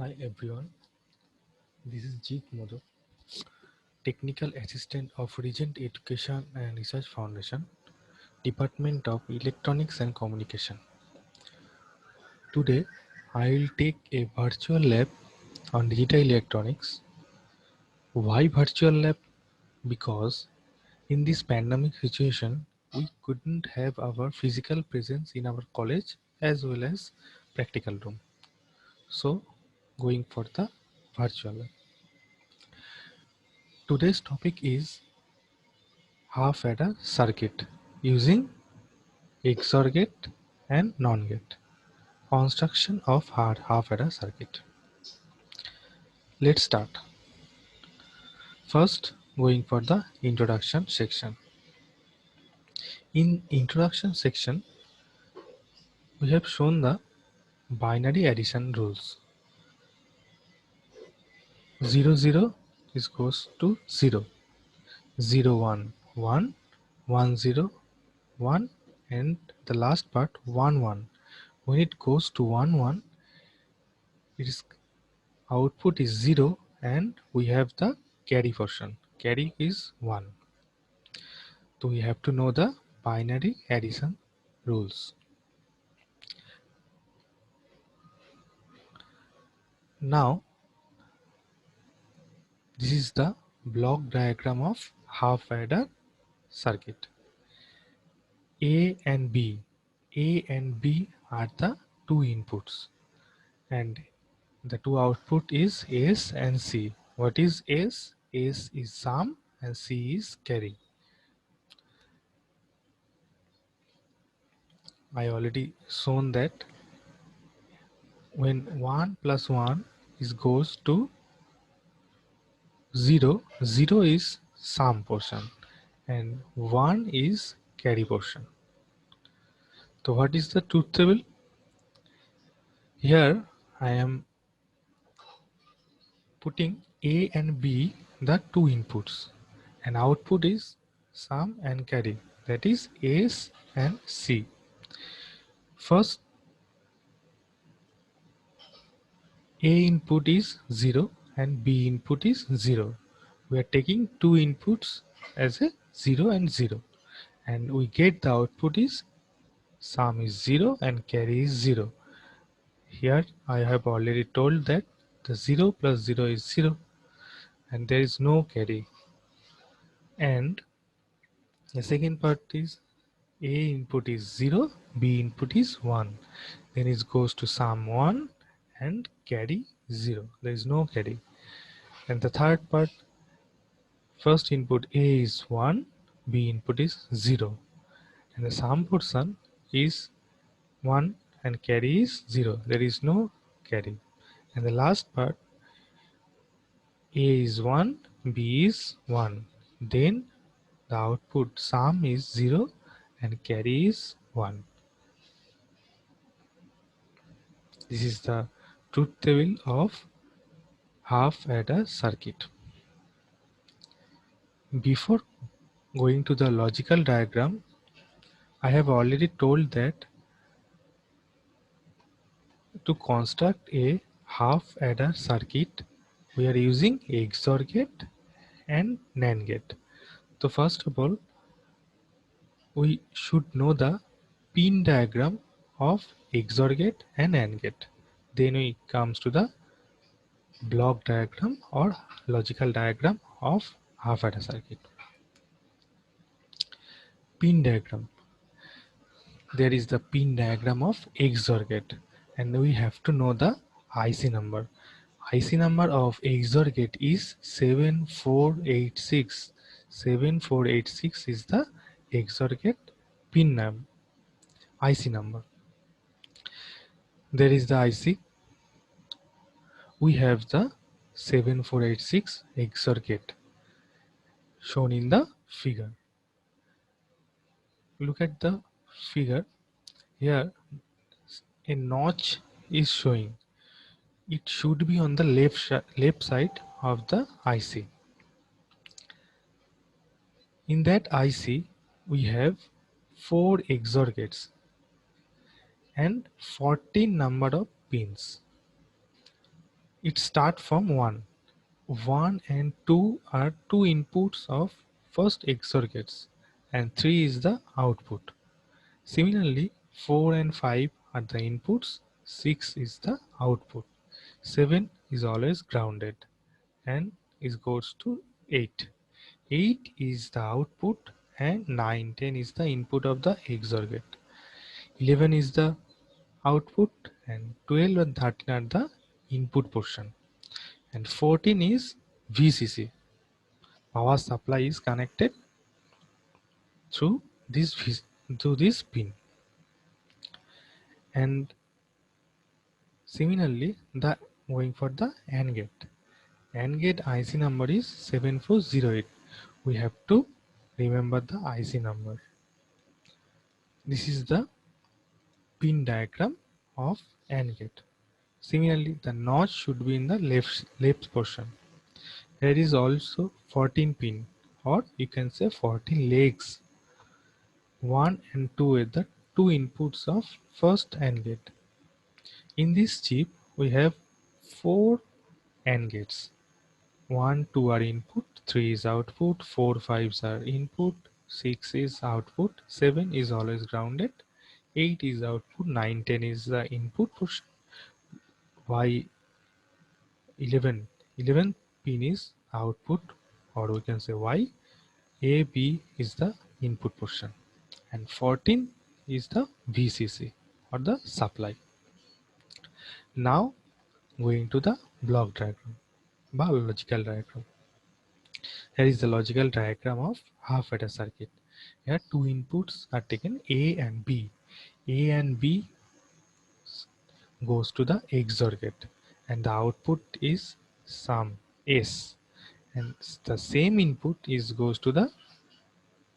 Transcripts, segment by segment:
Hi everyone, this is Jeet Modo, Technical Assistant of Regent Education and Research Foundation, Department of Electronics and Communication. Today, I will take a virtual lab on digital electronics. Why virtual lab? Because in this pandemic situation, we couldn't have our physical presence in our college as well as practical room. So, going for the virtual lab. Today's topic is half adder circuit using XOR gate and NOR gate. Construction of half adder circuit. Let's start. First, going for the introduction section. In introduction section, we have shown the binary addition rules. 0 0 is goes to 0, 0 1 1, 1 0 1, and the last part 1 1. When it goes to 1 1, it is output is 0 and we have the carry portion. Carry is 1. So we have to know the binary addition rules. Now this is the block diagram of half adder circuit. A and B. A and B are the two inputs and the two output is S and C. What is S? S is sum and C is carry. I already shown that when 1 plus 1 is goes to 0, 0 is sum portion and 1 is carry portion. So what is the truth table? Here I am putting A and B, the two inputs, and output is sum and carry, that is S and C. First, A input is 0 and B input is 0. We are taking two inputs as a 0 and 0, and we get the output is sum is 0 and carry is 0. Here I have already told that the 0 plus 0 is 0 and there is no carry. And the second part is A input is 0, B input is 1. Then it goes to sum 1 and carry 0. There is no carry. And the third part, first input A is 1, B input is 0. And the sum portion is 1 and carry is 0. There is no carry. And the last part, A is 1, B is 1. Then the output sum is 0 and carry is 1. This is the truth table of half adder circuit. Before going to the logical diagram, I have already told that to construct a half adder circuit, we are using XOR gate and NAND gate. So first of all, we should know the pin diagram of XOR gate and AND gate. Then we comes to the block diagram or logical diagram of half adder circuit. Pin diagram. There is the pin diagram of XOR gate and we have to know the IC number. IC number of XOR gate is 7486. 7486 is the XOR gate pin name, IC number. There is the IC. We have the 7486 XOR gate shown in the figure. Look at the figure. Here a notch is showing. It should be on the left side of the IC. In that IC, we have 4 XOR gates and 14 number of pins. it start from 1. 1 and 2 are two inputs of first XOR gates and 3 is the output. Similarly, 4 and 5 are the inputs, 6 is the output, 7 is always grounded and it goes to 8. 8 is the output and 9, 10 is the input of the XOR gate. 11 is the output and 12 and 13 are the input portion. And 14 is VCC. Power supply is connected through this pin. And similarly, the going for the AND gate. AND gate IC number is 7408. We have to remember the IC number. This is the pin diagram of AND gate. Similarly, the notch should be in the left portion. There is also 14 pin, or you can say 14 legs. 1 and 2 are the two inputs of first AND gate. In this chip, we have 4 AND gates. 1, 2 are input, 3 is output, 4, 5s are input, 6 is output, 7 is always grounded, 8 is output, 9, 10 is the input portion, Y 11 pin is output, or we can say Y, A, B is the input portion, and 14 is the VCC or the supply. Now going to the block diagram, logical diagram. Here is the logical diagram of half adder circuit. Here two inputs are taken, A and B. A and B goes to the XOR gate and the output is sum S, and the same input is goes to the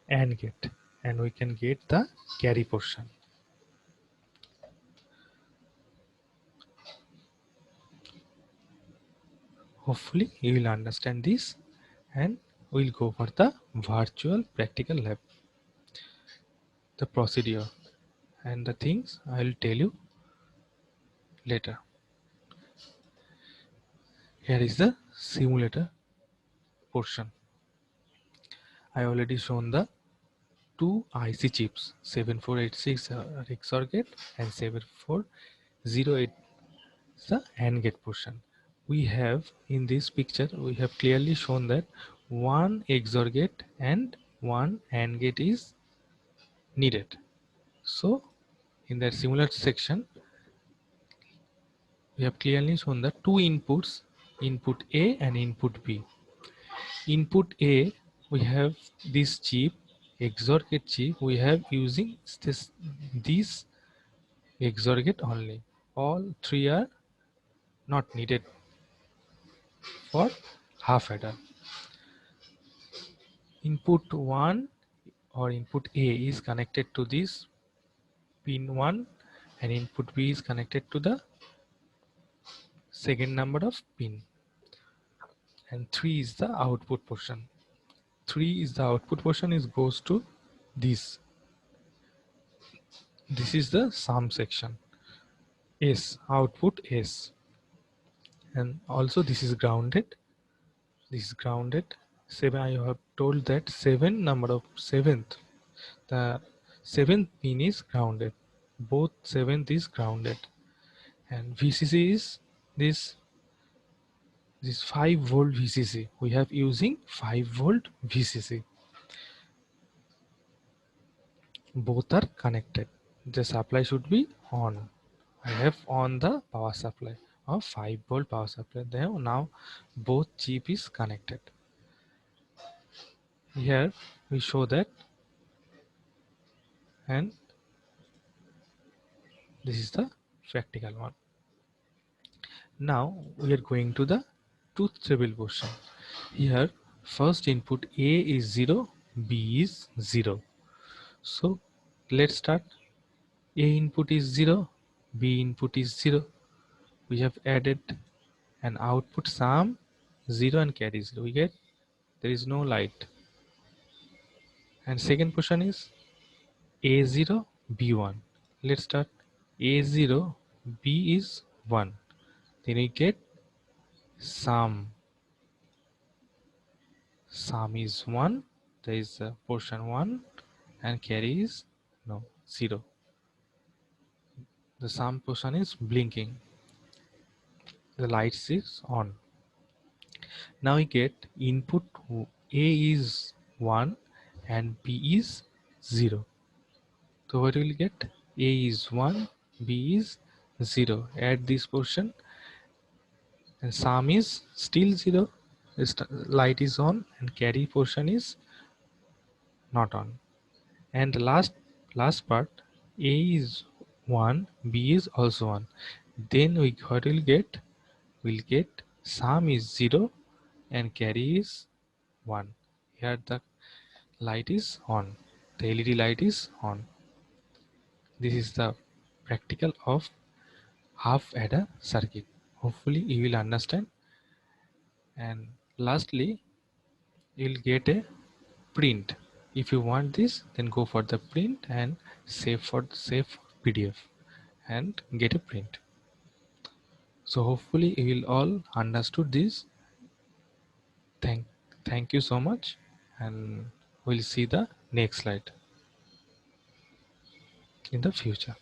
AND gate and we can get the carry portion. Hopefully you will understand this, and we'll go for the virtual practical lab. The procedure and the things I will tell you later. Here is the simulator portion. I already shown the two IC chips, 7486 XOR gate and 7408 is the AND gate portion. We have in this picture, we have clearly shown that one XOR gate and one AND gate is needed. So in the simulator section, we have clearly shown the two inputs, input A and input B. Input A, we have this chip, XOR gate chip, we have using this XOR gate only. All three are not needed for half adder. Input 1 or input A is connected to this pin 1 and input B is connected to the second number of pin, and 3 is the output portion. 3 is the output portion, is goes to this. This is the sum section. S, output S, and also this is grounded. This is grounded. 7, I have told that 7 number of 7th, the 7th pin is grounded. Both 7th is grounded, and VCC is this 5-volt VCC. We have using 5-volt VCC. Both are connected. The supply should be on. I have on the power supply of 5-volt power supply. There now both chip is connected. Here we show that, and this is the practical one. Now we are going to the truth table portion. Here first input A is 0, B is 0. So let's start. A input is 0, B input is 0. We have added an output sum 0 and carry 0. We get there is no light. And second portion is A0, B1. Let's start. A0, B is 1. Then we get sum is 1, there is a portion 1, and carry is no 0. The sum portion is blinking, the lights is on. Now we get input A is 1 and B is 0. So what will get? A is 1, B is 0. Add this portion and sum is still 0. Light is on and carry portion is not on. And the last part, A is 1, B is also 1. Then we what will get? We'll get sum is 0 and carry is 1. Here the light is on. The LED light is on. This is the practical of half adder circuit. Hopefully you will understand. And lastly, you will get a print. If you want this, then go for the print and save PDF and get a print. So hopefully you will all understood this. Thank thank you so much, and we'll see the next slide in the future.